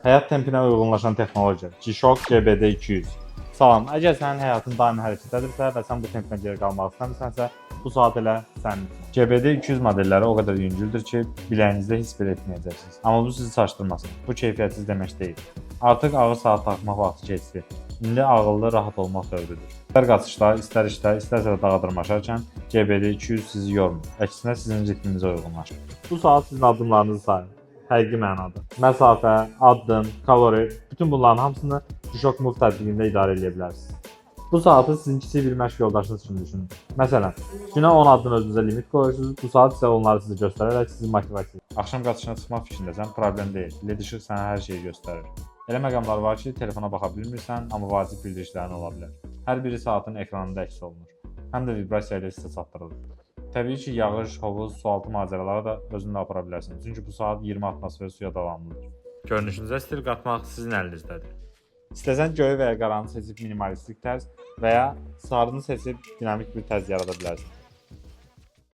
Həyat tempinə uyğunlaşan texnologiya G-Shock GBD200. Salam, əgər sənin həyatın daimi hərəkətdədirsə və sən bu templə geri qalmaq istəmirsənsə, bu saat elə sənin üçün. GBD200 modelləri o qədər yüngüldür ki, biləyinizdə hiss belə etməyəcəksiniz. Amma bu sizi çaşdırmasın. Bu keyfiyyətsiz demək deyil. Artıq ağır saat taxmaq vaxtı keçdi. İndi ağıllı, rahat olmaq dövrüdür. İstər qaçışda, istər işdə, istərsə də dağa dırmaşarkən GBD200 sizi yormur. Əksinə sizin ritminizə uyğunlaşır. Bu saat sizin addımlarınızı sayır. Həqiqi mənada. Məsafə, addım, kalori, bütün bunların hamısını G-Shock Move tətbiqində idarə edə bilərsiniz. Bu saatı sizin kiçik bir məşq yoldaşınız üçün düşünün. Məsələn, günə 10 addım özünüzə limit qoyursunuz, bu saat isə onları sizə göstərərək sizi motivasiya edir. Axşam qaçışına çıxmaq fikrindəsən, problem deyil. LED işıq sənə hər şeyi göstərir. Elə məqamlar var ki, telefona baxa bilmirsən, amma vacib bildirişlərin ola bilər. Hər biri saatın ekranında əks olunur. Həm də vibrasiya ilə sizə çatdırılır. Təbii ki, yağış, hovuz, sualtı macəraları da özündə apara bilərsiniz. Çünki bu saat 20 atmosfer suya davamlıdır. Görünüşünüzə stil qatmaq sizin əlinizdədir. İstəsən göyü və ya qaranı seçib minimalistik tərz və ya sarını seçib dinamik bir tərz yarada bilərsən.